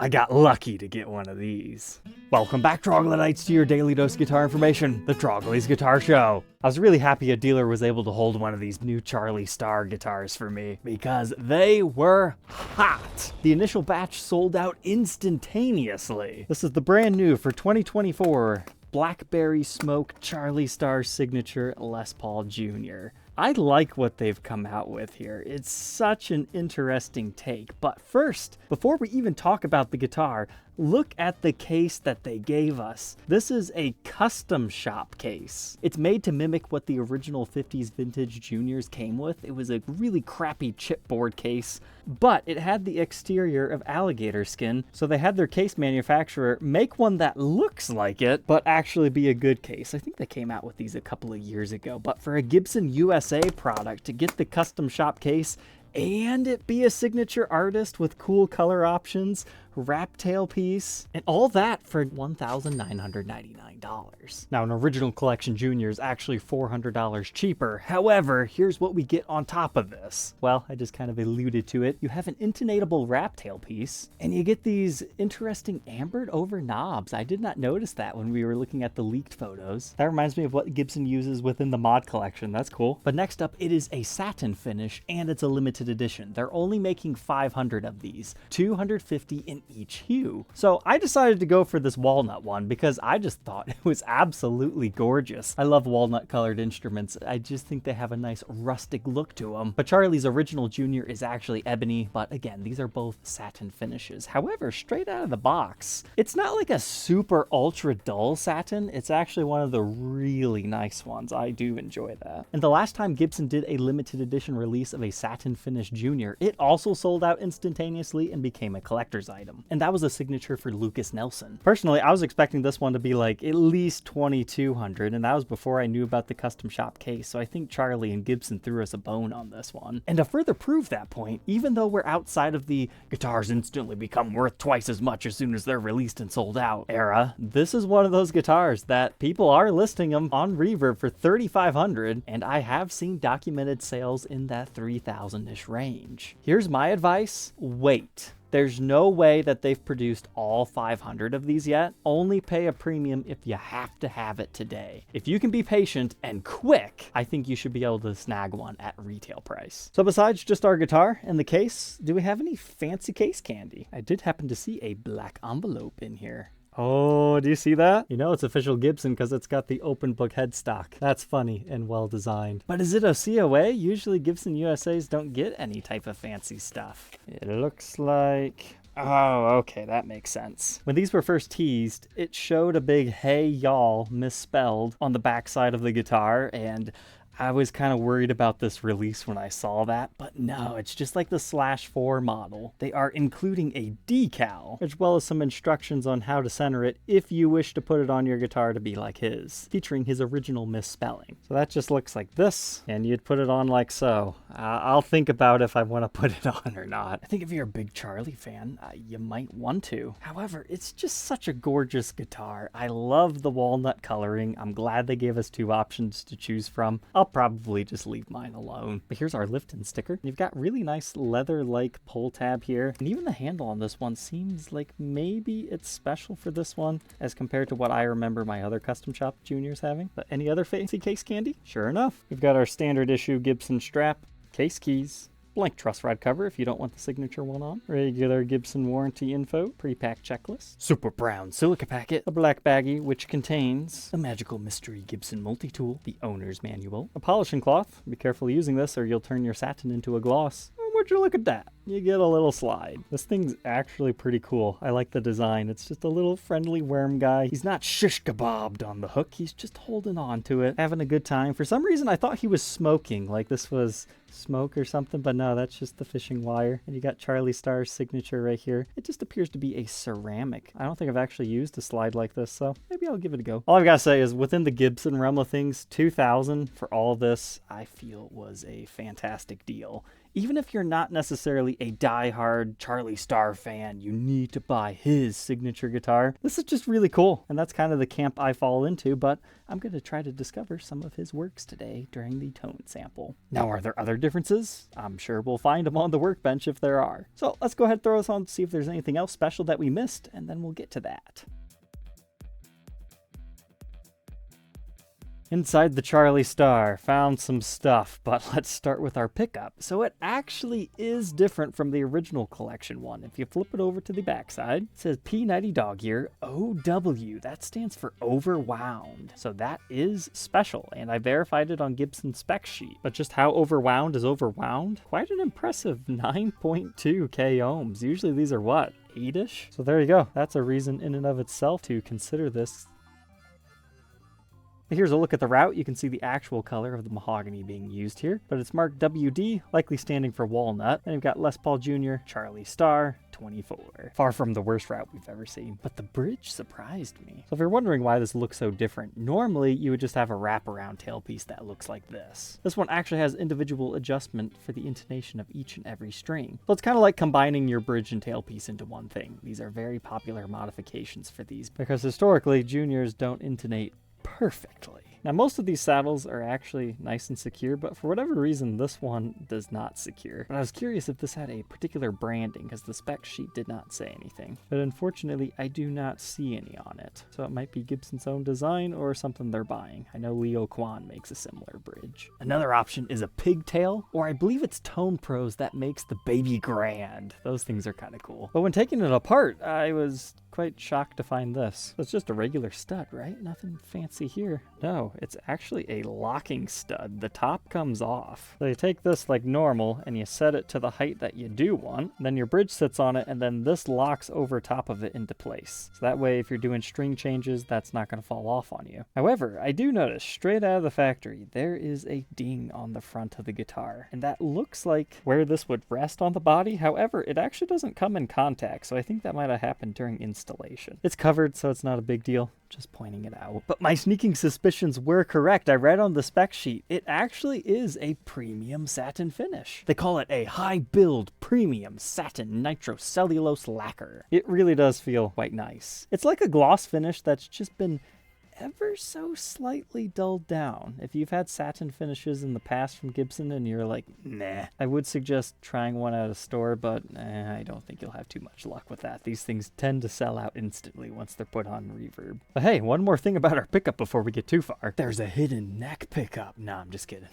I got lucky to get one of these. Welcome back, Troglodytes, to your daily dose of guitar information, the Trogly's Guitar Show. I was really happy a dealer was able to hold one of these new Charlie Starr guitars for me because they were hot. The initial batch sold out instantaneously. This is the brand new for 2024 Blackberry Smoke Charlie Starr Signature Les Paul Jr. I like what they've come out with here. It's such an interesting take. But first, before we even talk about the guitar, look at the case that they gave us. This is a custom shop case. It's made to mimic what the original 50s vintage Juniors came with. It was a really crappy chipboard case, but it had the exterior of alligator skin, so they had their case manufacturer make one that looks like it, but actually be a good case. I think they came out with these a couple of years ago, but for a Gibson USA product to get the custom shop case and it be a signature artist with cool color options, wrap tailpiece, and all that for $1,999. Now, an original collection Junior is actually $400 cheaper. However, here's what we get on top of this. Well, I just kind of alluded to it. You have an intonatable wrap tailpiece, and you get these interesting ambered over knobs. I did not notice that when we were looking at the leaked photos. That reminds me of what Gibson uses within the mod collection. That's cool. But next up, it is a satin finish, and it's a limited edition. They're only making 500 of these, 250 in each hue. So I decided to go for this walnut one because I just thought it was absolutely gorgeous. I love walnut colored instruments. I just think they have a nice rustic look to them. But Charlie's original Junior is actually ebony, but again, these are both satin finishes. However, straight out of the box, it's not like a super ultra dull satin. It's actually one of the really nice ones. I do enjoy that. And the last time Gibson did a limited edition release of a satin finish Junior, it also sold out instantaneously and became a collector's item. And that was a signature for Lucas Nelson. Personally, I was expecting this one to be like at least 2,200, and that was before I knew about the custom shop case, so I think Charlie and Gibson threw us a bone on this one. And to further prove that point, even though we're outside of the guitars instantly become worth twice as much as soon as they're released and sold out era, this is one of those guitars that people are listing them on Reverb for $3,500, and I have seen documented sales in that 3,000-ish range. Here's my advice: wait. There's no way that they've produced all 500 of these yet. Only pay a premium if you have to have it today. If you can be patient and quick, I think you should be able to snag one at retail price. So besides just our guitar and the case, do we have any fancy case candy? I did happen to see a black envelope in here. Oh, do you see that? You know it's official Gibson because it's got the open book headstock. That's funny and well designed. But is it a COA? Usually Gibson USAs don't get any type of fancy stuff. It looks like... Oh, okay, that makes sense. When these were first teased, it showed a big "Hey Y'all" misspelled on the backside of the guitar, and I was kind of worried about this release when I saw that, but no, it's just like the /4 model. They are including a decal, as well as some instructions on how to center it if you wish to put it on your guitar to be like his, featuring his original misspelling. So that just looks like this, and you'd put it on like so. I'll think about if I want to put it on or not. I think if you're a big Charlie fan, you might want to. However, it's just such a gorgeous guitar. I love the walnut coloring. I'm glad they gave us two options to choose from. I'll probably just leave mine alone. But here's our Lifton sticker. You've got really nice leather-like pull tab here, and even the handle on this one seems like maybe it's special for this one as compared to what I remember my other custom shop Juniors having. But any other fancy case candy? Sure enough, we've got our standard issue Gibson strap, case keys, blank truss rod cover if you don't want the signature one on, regular Gibson warranty info, pre-pack checklist, super brown silica packet, a black baggie which contains a magical mystery Gibson multi-tool, the owner's manual, a polishing cloth. Be careful using this or you'll turn your satin into a gloss. Would you look at that? You get a little slide. This thing's actually pretty cool. I like the design. It's just a little friendly worm guy. He's not shish kebabbed on the hook. He's just holding on to it, having a good time. For some reason, I thought he was smoking, like this was smoke or something, but no, that's just the fishing wire. And you got Charlie Starr's signature right here. It just appears to be a ceramic. I don't think I've actually used a slide like this, so maybe I'll give it a go. All I've got to say is within the Gibson realm of things, $2,000 for all of this, I feel was a fantastic deal. even if you're not necessarily a die-hard Charlie Starr fan, you need to buy his signature guitar. This is just really cool, and that's kind of the camp I fall into, but I'm going to try to discover some of his works today during the tone sample. Now, are there other differences? I'm sure we'll find them on the workbench if there are. So let's go ahead and throw this on to see if there's anything else special that we missed, and then we'll get to that. Inside the Charlie Starr, found some stuff, but let's start with our pickup. So it actually is different from the original collection one. If you flip it over to the backside, it says P90 dog ear OW. That stands for overwound. So that is special, and I verified it on Gibson's spec sheet. But just how overwound is overwound? Quite an impressive 9.2 K ohms. Usually these are what, 8-ish? So there you go. That's a reason in and of itself to consider this. Here's a look at the route. You can see the actual color of the mahogany being used here, but it's marked WD, likely standing for walnut. And you've got Les Paul Jr., Charlie Starr, 24. Far from the worst route we've ever seen, but the bridge surprised me. So if you're wondering why this looks so different, normally you would just have a wraparound tailpiece that looks like this. This one actually has individual adjustment for the intonation of each and every string. So it's kind of like combining your bridge and tailpiece into one thing. These are very popular modifications for these because historically juniors don't intonate perfectly. Now most of these saddles are actually nice and secure, but for whatever reason this one does not secure. But I was curious if this had a particular branding because the spec sheet did not say anything. But unfortunately I do not see any on it. So it might be Gibson's own design or something they're buying. I know Leo Kwan makes a similar bridge. Another option is a pigtail, or I believe it's Tone Pros that makes the Baby Grand. Those things are kind of cool. But when taking it apart, I was quite shocked to find this. It's just a regular stud, right? Nothing fancy here. No, it's actually a locking stud. The top comes off. So you take this like normal and you set it to the height that you do want. Then your bridge sits on it and then this locks over top of it into place. So that way if you're doing string changes, that's not going to fall off on you. However, I do notice straight out of the factory, there is a ding on the front of the guitar. And that looks like where this would rest on the body. However, it actually doesn't come in contact. So I think that might have happened during installation. It's covered, so it's not a big deal. Just pointing it out. But my sneaking suspicions were correct. I read on the spec sheet, it actually is a premium satin finish. They call it a high build premium satin nitrocellulose lacquer. It really does feel quite nice. It's like a gloss finish that's just been ever so slightly dulled down. If you've had satin finishes in the past from Gibson and you're like, nah, I would suggest trying one at a store, but I don't think you'll have too much luck with that. These things tend to sell out instantly once they're put on reverb. But hey, one more thing about our pickup before we get too far. There's a hidden neck pickup. Nah, I'm just kidding.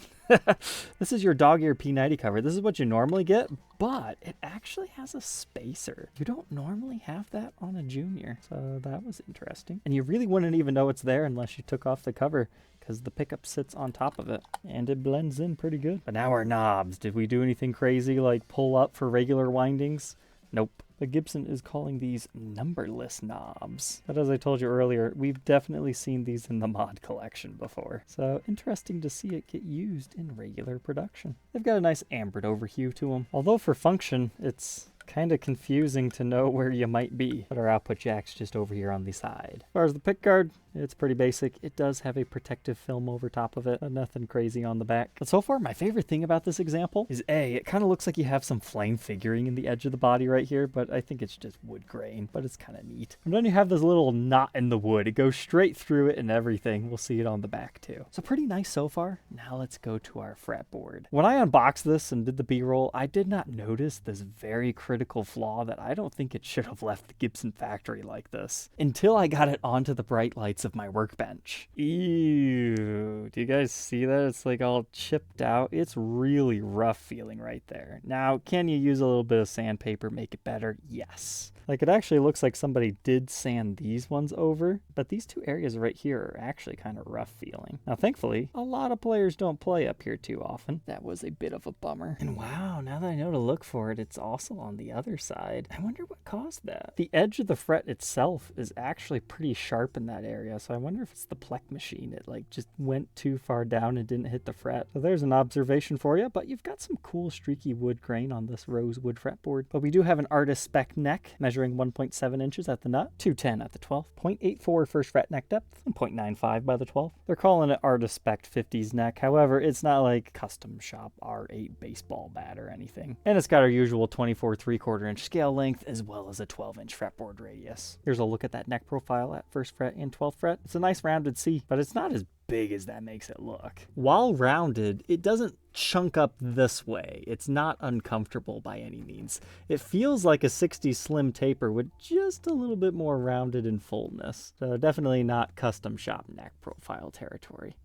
This is your dog ear P90 cover. This is what you normally get, but it actually has a spacer. You don't normally have that on a junior, so that was interesting. And you really wouldn't even know it's there unless you took off the cover, because the pickup sits on top of it, and it blends in pretty good. But now our knobs. Did we do anything crazy like pull up for regular windings? Nope. But Gibson is calling these numberless knobs. But as I told you earlier, we've definitely seen these in the mod collection before. So interesting to see it get used in regular production. They've got a nice ambered overhue to them. Although for function, it's kind of confusing to know where you might be. But our output jack's just over here on the side. As far as the pick guard, it's pretty basic. It does have a protective film over top of it, but nothing crazy on the back. But so far, my favorite thing about this example is it kind of looks like you have some flame figuring in the edge of the body right here, but I think it's just wood grain, but it's kind of neat. And then you have this little knot in the wood. It goes straight through it and everything. We'll see it on the back too. So pretty nice so far. Now let's go to our fretboard. When I unboxed this and did the B-roll, I did not notice this very critical flaw that I don't think it should have left the Gibson factory like this until I got it onto the bright lights of my workbench. Ew. Do you guys see that? It's like all chipped out. It's really rough feeling right there. Now, can you use a little bit of sandpaper, make it better? Yes. Like it actually looks like somebody did sand these ones over, but these two areas right here are actually kind of rough feeling. Now, thankfully, a lot of players don't play up here too often. That was a bit of a bummer. And wow, now that I know to look for it, it's also on the the other side. I wonder what caused that. The edge of the fret itself is actually pretty sharp in that area, so I wonder if it's the Plek machine. It like just went too far down and didn't hit the fret. So there's an observation for you, but you've got some cool streaky wood grain on this rosewood fretboard. But we do have an artist spec neck measuring 1.7 inches at the nut, 210 at the 12th, 0.84 first fret neck depth, and 0.95 by the 12th. They're calling it artist spec 50s neck. However, it's not like custom shop R8 baseball bat or anything. And it's got our usual 24 3/4 inch scale length as well as a 12-inch fretboard radius. Here's a look at that neck profile at 1st fret and 12th fret. It's a nice rounded C, but it's not as big as that makes it look. While rounded, it doesn't chunk up this way. It's not uncomfortable by any means. It feels like a 60s slim taper with just a little bit more rounded in fullness. So definitely not custom shop neck profile territory.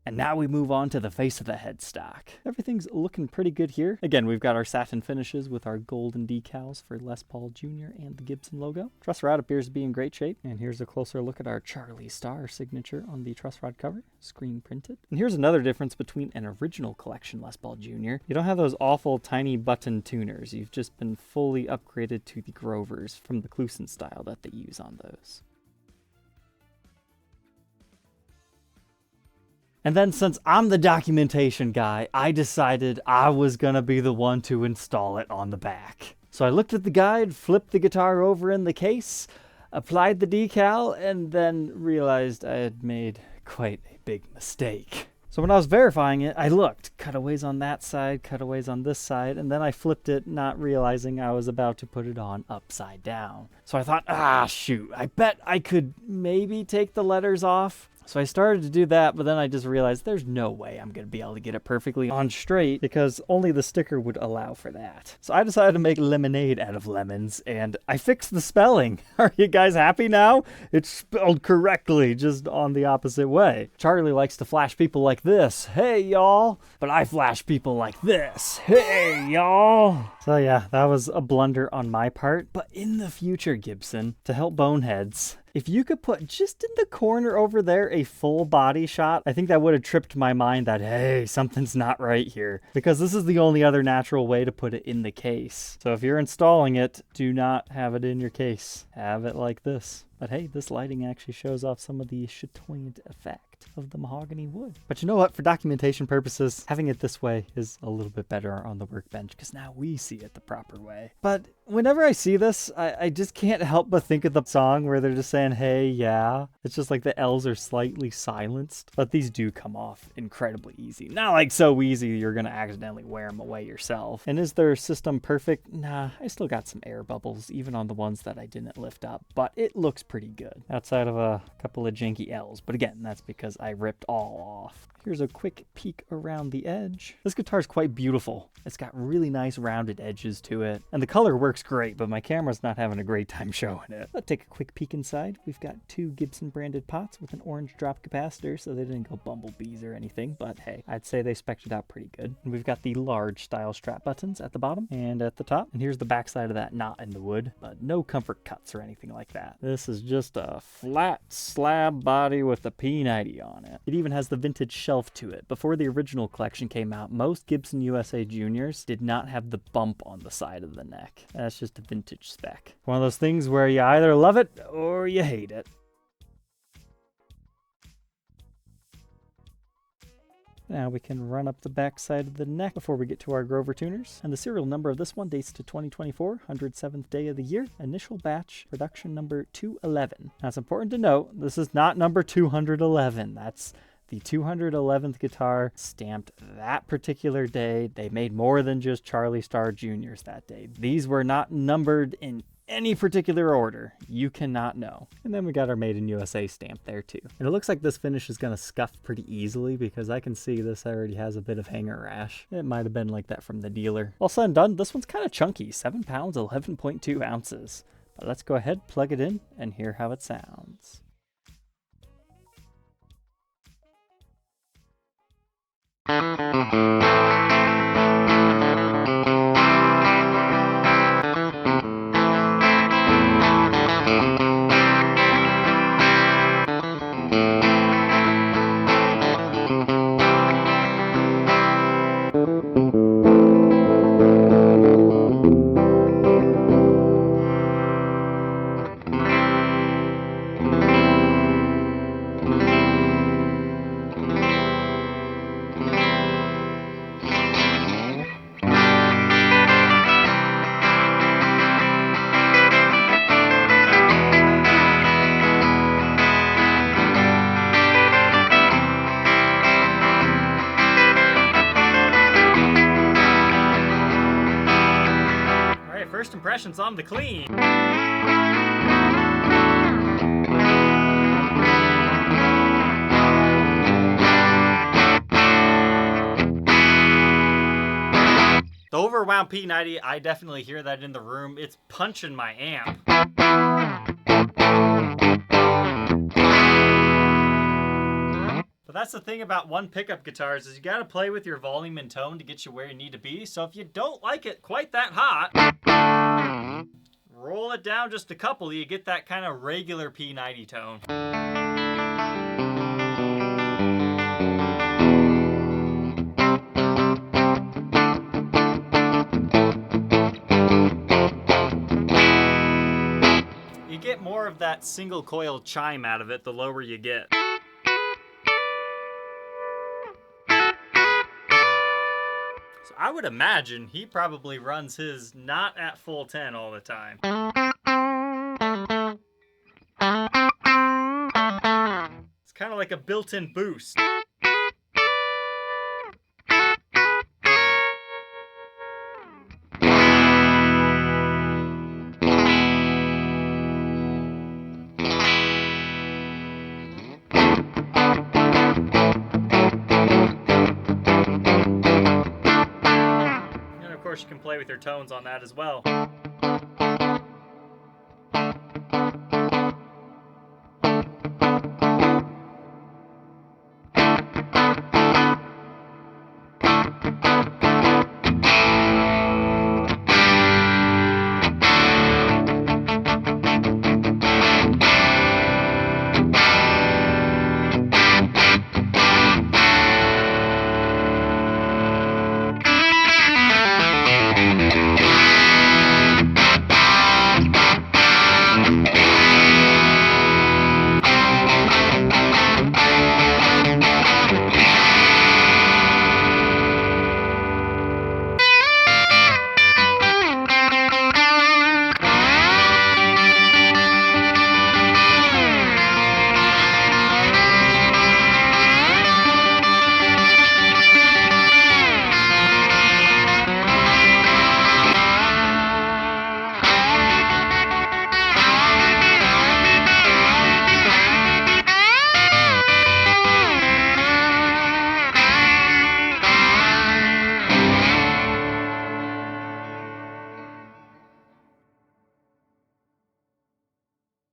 And now we move on to the face of the headstock. Everything's looking pretty good here. Again, we've got our satin finishes with our golden decals for Les Paul Jr. and the Gibson logo. Truss rod appears to be in great shape. And here's a closer look at our Charlie Starr signature on the truss rod cover, screen printed. And here's another difference between an original collection Les Paul Jr. You don't have those awful tiny button tuners. You've just been fully upgraded to the Grovers from the Kluson style that they use on those. And then since I'm the documentation guy, I decided I was gonna be the one to install it on the back. So I looked at the guide, flipped the guitar over in the case, applied the decal, and then realized I had made quite a big mistake. So when I was verifying it, I looked, cutaways on that side, cutaways on this side, and then I flipped it, not realizing I was about to put it on upside down. So I thought, shoot, I bet I could maybe take the letters off. So I started to do that, but then I just realized there's no way I'm going to be able to get it perfectly on straight because only the sticker would allow for that. So I decided to make lemonade out of lemons, and I fixed the spelling. Are you guys happy now? It's spelled correctly, just on the opposite way. Charlie likes to flash people like this, "Hey, y'all," but I flash people like this, "Hey, y'all." So yeah, that was a blunder on my part, but in the future, Gibson, to help boneheads, if you could put just in the corner over there a full body shot, I think that would have tripped my mind that, hey, something's not right here. Because this is the only other natural way to put it in the case. So if you're installing it, do not have it in your case. Have it like this. But hey, this lighting actually shows off some of the chatoyant effect of the mahogany wood. But you know what? For documentation purposes, having it this way is a little bit better on the workbench because now we see it the proper way. But whenever I see this, I just can't help but think of the song where they're just saying, "Hey, yeah." It's just like the L's are slightly silenced, but these do come off incredibly easy. Not like so easy you're going to accidentally wear them away yourself. And is their system perfect? Nah, I still got some air bubbles, even on the ones that I didn't lift up, but it looks pretty good outside of a couple of janky L's. But again, that's because I ripped all off. Here's a quick peek around the edge. This guitar is quite beautiful. It's got really nice rounded edges to it. And the color works great, but my camera's not having a great time showing it. Let's take a quick peek inside. We've got 2 Gibson branded pots with an orange drop capacitor, so they didn't go bumblebees or anything, but hey, I'd say they spec'd it out pretty good. And we've got the large style strap buttons at the bottom and at the top. And here's the backside of that knot in the wood, but no comfort cuts or anything like that. This is just a flat slab body with a P90 on it. It even has the vintage shelf to it. Before the original collection came out, most Gibson USA Juniors did not have the bump on the side of the neck. That's just a vintage spec. One of those things where you either love it or you hate it. Now we can run up the back side of the neck before we get to our Grover tuners. And the serial number of this one dates to 2024, 107th day of the year. Initial batch, production number 211. Now it's important to note, this is not number 211. That's the 211th guitar stamped that particular day. They made more than just Charlie Starr Juniors that day. These were not numbered in any particular order. You cannot know. And then we got our Made in USA stamp there too. And it looks like this finish is going to scuff pretty easily because I can see this already has a bit of hanger rash. It might have been like that from the dealer. All said and done, this one's kind of chunky. 7 pounds, 11.2 ounces. But let's go ahead, plug it in, and hear how it sounds. First impressions on the clean. The overwound P90, I definitely hear that in the room. It's punching my amp. But that's the thing about one pickup guitars is you gotta play with your volume and tone to get you where you need to be. So if you don't like it quite that hot, roll it down just a couple, you get that kind of regular P90 tone. You get more of that single coil chime out of it the lower you get. So I would imagine he probably runs his not at full 10 all the time. It's kind of like a built-in boost. Of course, you can play with your tones on that as well.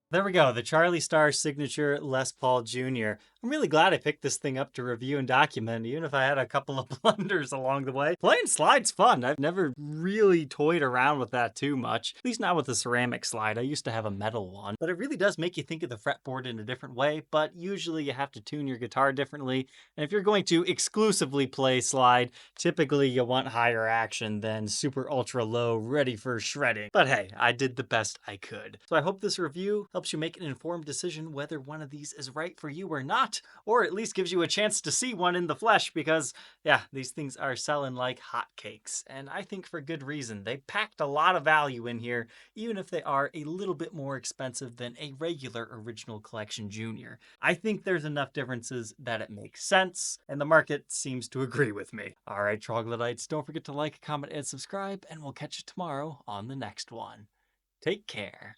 There we go, the Charlie Starr signature Les Paul Jr. I'm really glad I picked this thing up to review and document, even if I had a couple of blunders along the way. Playing slide's fun. I've never really toyed around with that too much, at least not with a ceramic slide. I used to have a metal one, but it really does make you think of the fretboard in a different way, but usually you have to tune your guitar differently. And if you're going to exclusively play slide, typically you want higher action than super ultra low, ready for shredding. But hey, I did the best I could. So I hope this review helps you make an informed decision whether one of these is right for you or not, or at least gives you a chance to see one in the flesh, because yeah, these things are selling like hotcakes, and I think for good reason. They packed a lot of value in here, even if they are a little bit more expensive than a regular original collection junior. I think there's enough differences that it makes sense, and the market seems to agree with me. All right, troglodytes, don't forget to like, comment, and subscribe, and we'll catch you tomorrow on the next one. Take care.